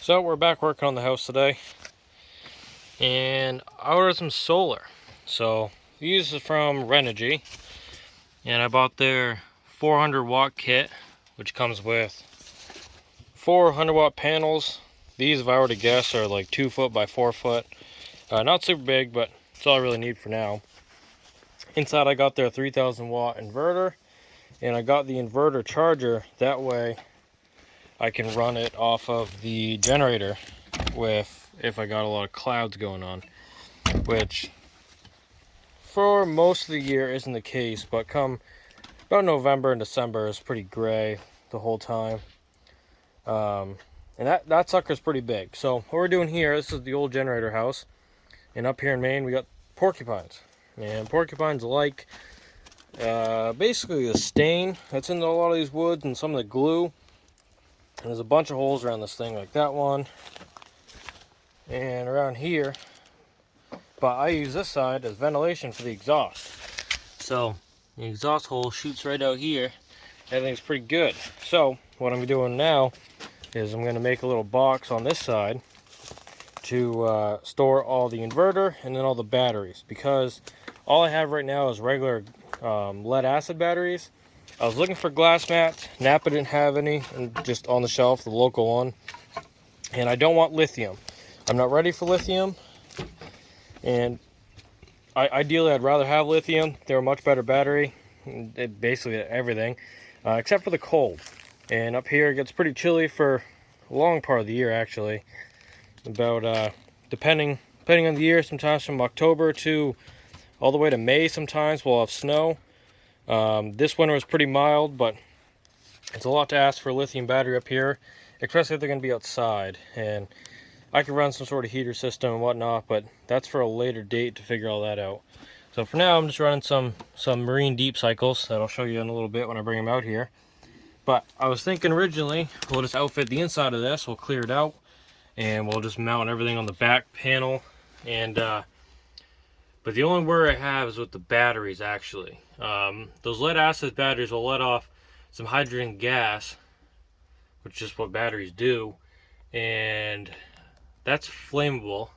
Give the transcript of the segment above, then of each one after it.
So we're back working on the house today, and I ordered some solar. So these are from Renogy, and I bought their 400-watt kit, which comes with 400-watt panels. These, if I were to guess, are like 2 foot by 4 foot. Not super big, but it's all I really need for now. Inside I got their 3000-watt inverter, and I got the inverter charger. That way I can run it off of the generator if I got a lot of clouds going on, which for most of the year isn't the case, but come about November and December is pretty gray the whole time. And that sucker's pretty big. So what we're doing here, this is the old generator house, and up here in Maine we got porcupines, and porcupines like basically the stain that's in a lot of these woods and some of the glue. And there's a bunch of holes around this thing, like that one and around here, but I use this side as ventilation for the exhaust. So the exhaust hole shoots right out here. Everything's pretty good. So what I'm doing now is I'm going to make a little box on this side to store all the inverter and then all the batteries, because all I have right now is regular lead acid batteries. I was looking for glass mats. Napa didn't have any, and just on the shelf, the local one. And I don't want lithium. I'm not ready for lithium. And ideally, I'd rather have lithium. They're a much better battery. It basically everything, except for the cold. And up here, it gets pretty chilly for a long part of the year, actually. About depending on the year, sometimes from October to all the way to May. Sometimes we'll have snow. This winter was pretty mild, but it's a lot to ask for a lithium battery up here, especially if they're going to be outside. And I could run some sort of heater system and whatnot, but that's for a later date to figure all that out. So for now, I'm just running some marine deep cycles that I'll show you in a little bit when I bring them out here. But I was thinking originally, we'll just outfit the inside of this, we'll clear it out, and we'll just mount everything on the back panel. And but the only worry I have is with the batteries, actually. Those lead acid batteries will let off some hydrogen gas, which is what batteries do, and that's flammable,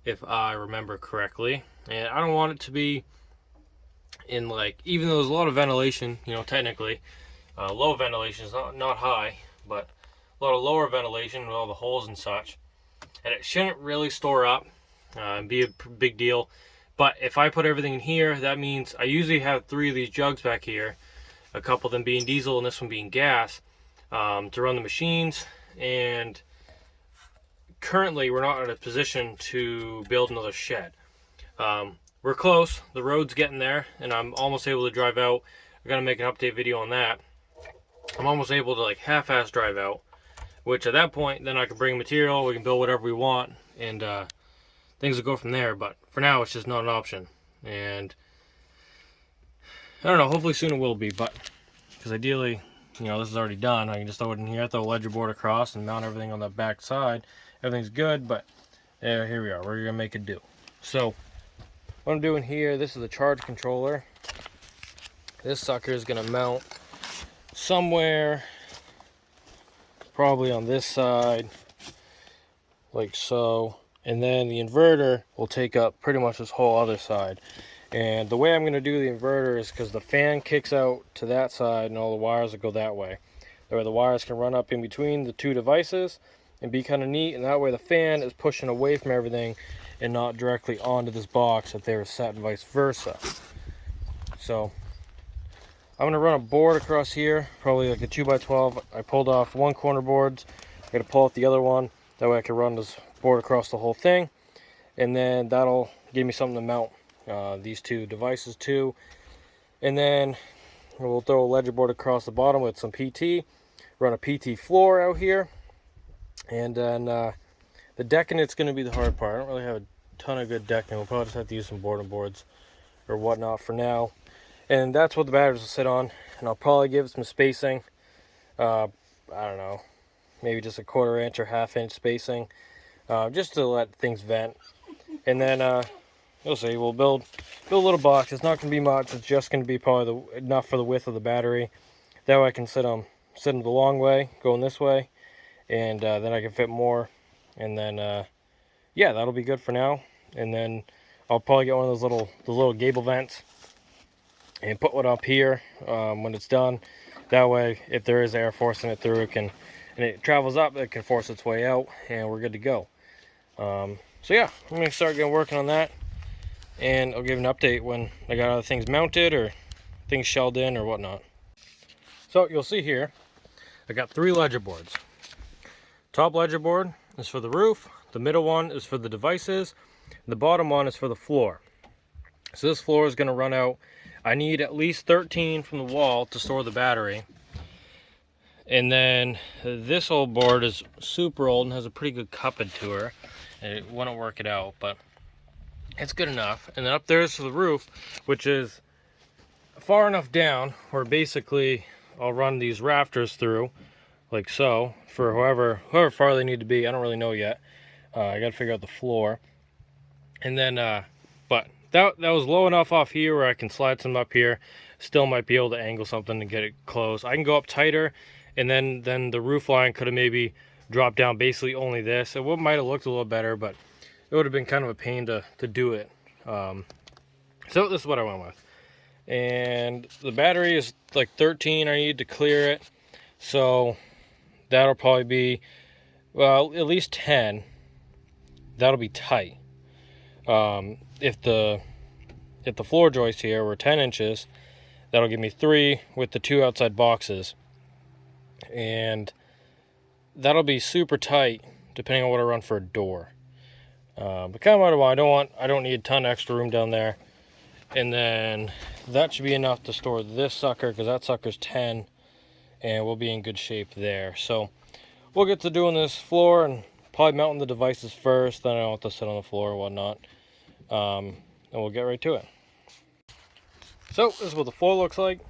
if I remember correctly. And I don't want it to be in, like, even though there's a lot of ventilation, you know, technically, low ventilation is not high, but a lot of lower ventilation with all the holes and such, and it shouldn't really store up and be a big deal. But if I put everything in here, that means I usually have 3 of these jugs back here, a couple of them being diesel and this one being gas, to run the machines. And currently we're not in a position to build another shed. We're close, the road's getting there, and I'm almost able to drive out. I'm gonna make an update video on that. I'm almost able to, like, half-ass drive out, which at that point then I can bring material, we can build whatever we want, and things will go from there. But for now, it's just not an option. And I don't know, hopefully soon it will be, but because ideally, you know, this is already done. I can just throw it in here, throw a ledger board across, and mount everything on the back side. Everything's good, but here we are. We're gonna make it do. So what I'm doing here, this is the charge controller. This sucker is gonna mount somewhere probably on this side, like so. And then the inverter will take up pretty much this whole other side. And the way I'm going to do the inverter is because the fan kicks out to that side and all the wires will go that way. That way the wires can run up in between the 2 devices and be kind of neat. And that way the fan is pushing away from everything and not directly onto this box if they were set and vice versa. So I'm going to run a board across here, probably like a 2x12. I pulled off one corner boards. I'm going to pull out the other one. That way I can run this board across the whole thing, and then that'll give me something to mount these 2 devices to. And then we'll throw a ledger board across the bottom with some PT, run a PT floor out here, and then the decking, it's going to be the hard part. I don't really have a ton of good decking. We'll probably just have to use some boards or whatnot for now. And that's what the batteries will sit on, and I'll probably give it some spacing. I don't know, maybe just a 1/4 inch or 1/2 inch spacing, just to let things vent. And then you'll see, we'll build a little box. It's not going to be much. It's just going to be probably enough for the width of the battery. That way I can sit them the long way, going this way, and then I can fit more, and then yeah, that'll be good for now. And then I'll probably get one of those little gable vents and put one up here when it's done. That way, if there is air forcing it through, and it travels up, it can force its way out, and we're good to go. So yeah, I'm gonna start working on that, and I'll give an update when I got other things mounted or things shelled in or whatnot. So you'll see here, I got 3 ledger boards. Top ledger board is for the roof, the middle one is for the devices, and the bottom one is for the floor. So this floor is going to run out. I need at least 13 from the wall to store the battery. And then this old board is super old and has a pretty good cupping to her. And it wouldn't work it out, but it's good enough. And then up there is for the roof, which is far enough down where basically I'll run these rafters through, like so, for however far they need to be. I don't really know yet. I got to figure out the floor. And then, but that was low enough off here where I can slide some up here. Still might be able to angle something to get it close. I can go up tighter, and then the roof line could have maybe dropped down basically only this. It might have looked a little better, but it would have been kind of a pain to do it. So this is what I went with. And the battery is like 13 I need to clear it. So that'll probably be, well, at least 10. That'll be tight. If the floor joists here were 10 inches, that'll give me 3 with the 2 outside boxes. And that'll be super tight depending on what I run for a door. But kind of what I want. I don't need a ton of extra room down there. And then that should be enough to store this sucker, because that sucker's 10, and we'll be in good shape there. So we'll get to doing this floor and probably mounting the devices first, then I don't have to sit on the floor or whatnot. And we'll get right to it. So this is what the floor looks like.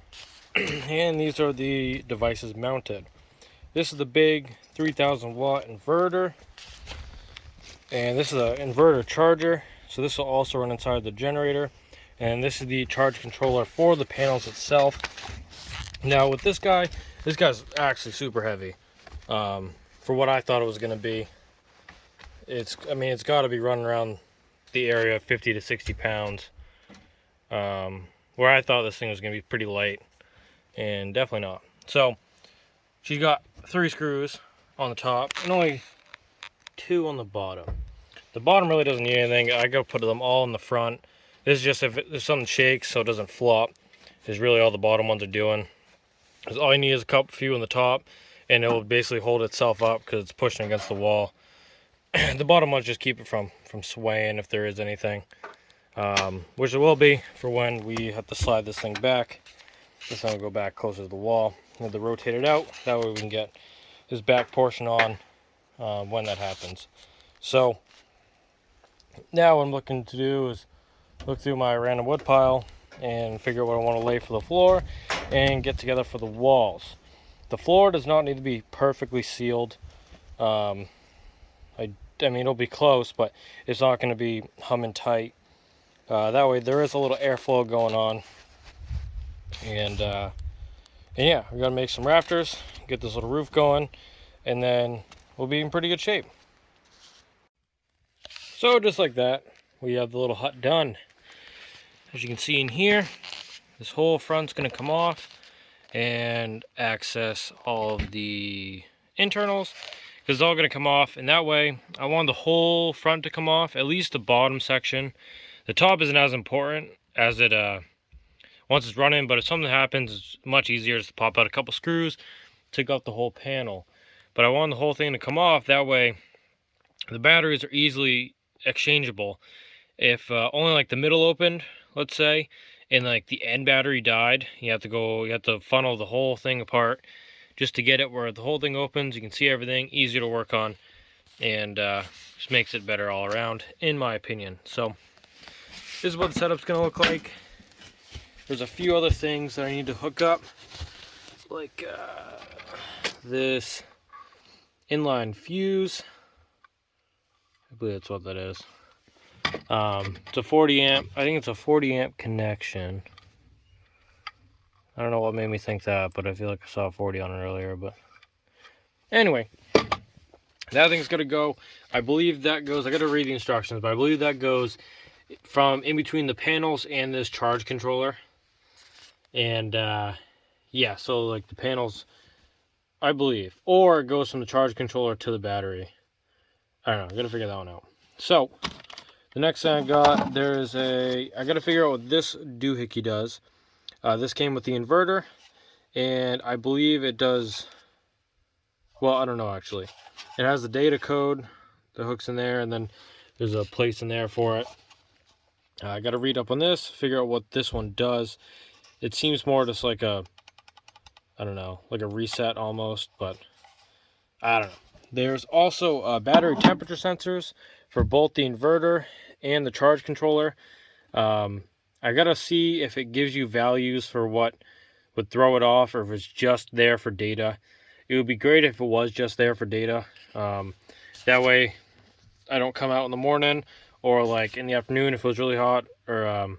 And these are the devices mounted. This is the big 3000 watt inverter. And this is an inverter charger. So this will also run inside the generator. And this is the charge controller for the panels itself. Now with this guy's actually super heavy. For what I thought it was going to be. It's got to be running around the area of 50 to 60 pounds. Where I thought this thing was going to be pretty light. And definitely not. So she's got 3 screws on the top and only 2 on the bottom. The bottom really doesn't need anything. I go put them all in the front. This is just if something shakes so it doesn't flop, is really all the bottom ones are doing. Because all you need is a few on the top, and it will basically hold itself up because it's pushing against the wall. The bottom ones just keep it from swaying if there is anything. Which it will be for when we have to slide this thing back. This thing will go back closer to the wall. We have to rotate it out. That way we can get this back portion on when that happens. So now what I'm looking to do is look through my random wood pile and figure out what I want to lay for the floor and get together for the walls. The floor does not need to be perfectly sealed. I mean, it'll be close, but it's not going to be humming tight. That way there is a little airflow going on. And yeah, we got to make some rafters, get this little roof going, and then we'll be in pretty good shape. So just like that, we have the little hut done. As you can see in here, this whole front's going to come off and access all of the internals, because it's all going to come off. And that way I want the whole front to come off, at least the bottom section. The top isn't as important as it once it's running, but if something happens, it's much easier just to pop out a couple screws, take off the whole panel. But I want the whole thing to come off. That way the batteries are easily exchangeable. If only like the middle opened, let's say, and like the end battery died, you have to funnel the whole thing apart just to get it where the whole thing opens. You can see everything, easier to work on, and just makes it better all around, in my opinion. So this is what the setup's gonna look like. There's a few other things that I need to hook up, like this inline fuse. I believe that's what that is. It's a 40 amp. I think it's a 40 amp connection. I don't know what made me think that, but I feel like I saw 40 on it earlier. But anyway, That thing's gonna go, I believe that goes, I gotta read the instructions, but I believe that goes from in between the panels and this charge controller. And yeah, so like the panels, I believe, or it goes from the charge controller to the battery. I don't know, I gotta figure that one out. So the next thing I got, I gotta figure out what this doohickey does. This came with the inverter, and I believe it does, well, I don't know actually. It has the data code, the hook's in there, and then there's a place in there for it. I gotta read up on this, figure out what this one does. It seems more just like a, I don't know, like a reset almost, but I don't know. There's also battery temperature sensors for both the inverter and the charge controller. I gotta see if it gives you values for what would throw it off, or if it's just there for data. It would be great if it was just there for data. That way I don't come out in the morning or like in the afternoon if it was really hot, or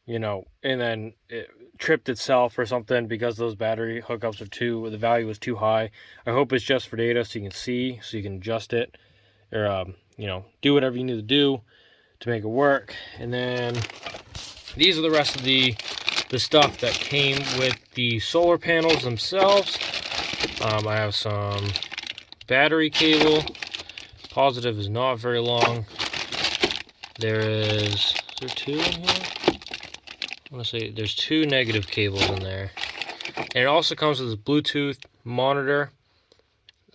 you know, and then it tripped itself or something because those battery hookups are the value was too high. I hope it's just for data so you can see, so you can adjust it, or you know, do whatever you need to do to make it work. And then these are the rest of the stuff that came with the solar panels themselves. I have some battery cable. Positive is not very long. Is there two in here? I want to say there's two negative cables in there. And it also comes with this Bluetooth monitor.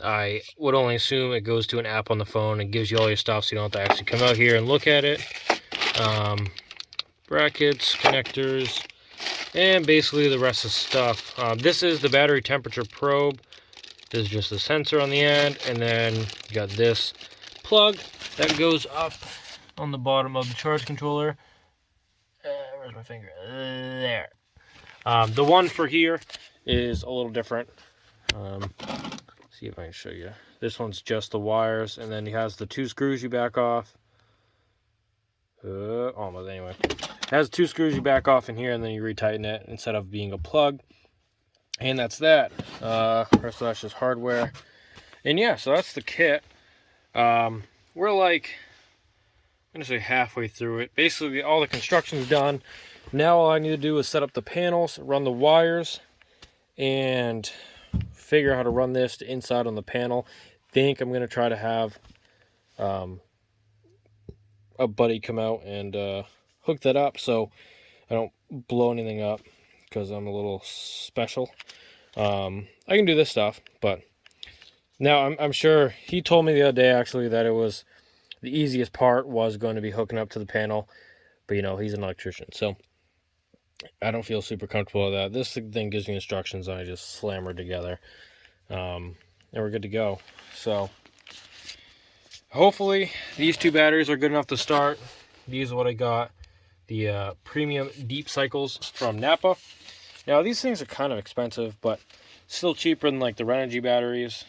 I would only assume it goes to an app on the phone and gives you all your stuff so you don't have to actually come out here and look at it. Brackets, connectors, and basically the rest of the stuff. This is the battery temperature probe. This is just a sensor on the end, and then you got this plug that goes up on the bottom of the charge controller. Where's my finger? There. The one for here is a little different. See if I can show you. This one's just the wires, and then he has the two screws you back off. Almost anyway. It has two screws you back off in here, and then you retighten it instead of being a plug. And that's that. Rest of that's just hardware. And yeah, so that's the kit. We're like, I'm gonna say halfway through it. Basically, all the construction's done. Now all I need to do is set up the panels, run the wires, and figure out how to run this to inside on the panel. Think I'm gonna try to have a buddy come out and hook that up so I don't blow anything up, because I'm a little special. I can do this stuff, but now I'm sure he told me the other day actually that it was the easiest part was going to be hooking up to the panel, but you know, he's an electrician, so I don't feel super comfortable with that. This thing gives me instructions and I just slam her together, and we're good to go. So hopefully these two batteries are good enough to start. These are what I got, the premium deep cycles from Napa. Now these things are kind of expensive, but still cheaper than like the Renogy batteries.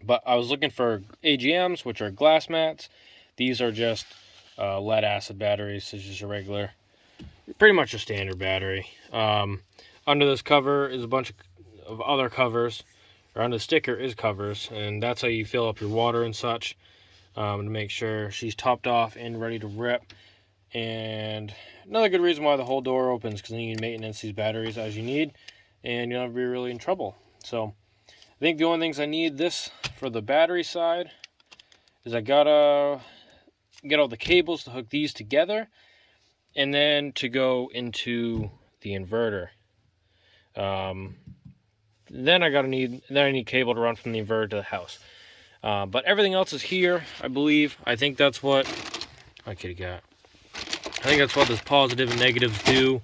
But I was looking for AGMs, which are glass mats. These are just lead acid batteries. So it's just a regular, pretty much a standard battery. Under this cover is a bunch of other covers, or under the sticker is covers, and that's how you fill up your water and such, to make sure she's topped off and ready to rip. And another good reason why the whole door opens, because then you can maintenance these batteries as you need, and you'll never be really in trouble. So I think the only things I need this for the battery side is I gotta get all the cables to hook these together, and then to go into the inverter. Then I need cable to run from the inverter to the house. But everything else is here, I believe. I think that's what my kitty cat. I think that's what those positive and negatives do.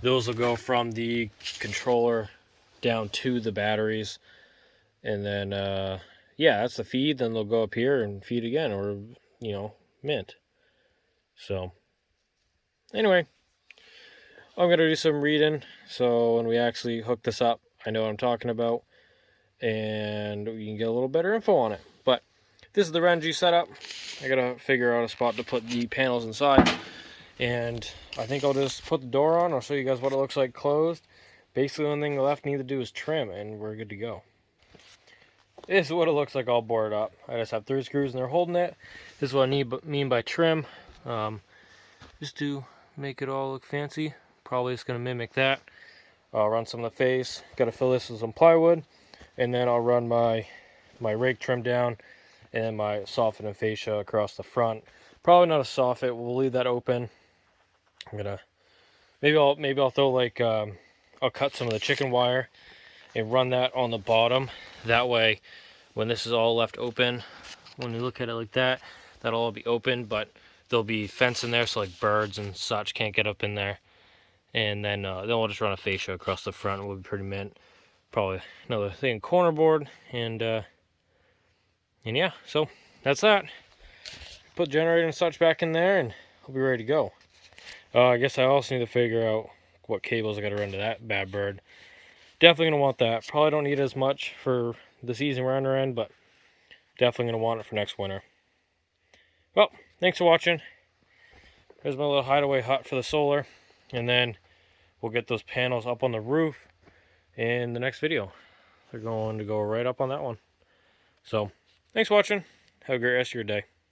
Those will go from the controller down to the batteries. And then, yeah, that's the feed. Then they'll go up here and feed again, or, you know, mint. So, anyway, I'm going to do some reading. So when we actually hook this up, I know what I'm talking about. And we can get a little better info on it. But this is the Renogy setup. I got to figure out a spot to put the panels inside. And I think I'll just put the door on. I'll show you guys what it looks like closed. Basically, the only thing left need to do is trim, and we're good to go. this is what it looks like all boarded up. I just have 3 screws and they're holding it. This is what I mean by trim. Just to make it all look fancy. Probably just going to mimic that. I'll run some of the face. Got to fill this with some plywood. And then I'll run my rake trim down. And then my soffit and fascia across the front. Probably not a soffit. We'll leave that open. I'm going to... Maybe I'll throw like... I'll cut some of the chicken wire and run that on the bottom. That way, when this is all left open, when you look at it like that, that'll all be open, but there'll be fence in there so like birds and such can't get up in there. And then we'll just run a fascia across the front. We'll be pretty mint. Probably another thing, corner board, and yeah, so that's that. Put generator and such back in there, and I'll be ready to go. I guess I also need to figure out what cables I got to run to that bad bird. Definitely going to want that. Probably don't need as much for the season we're in, but definitely going to want it for next winter. Well, thanks for watching. There's my little hideaway hut for the solar. And then we'll get those panels up on the roof in the next video. They're going to go right up on that one. So, thanks for watching. Have a great rest of your day.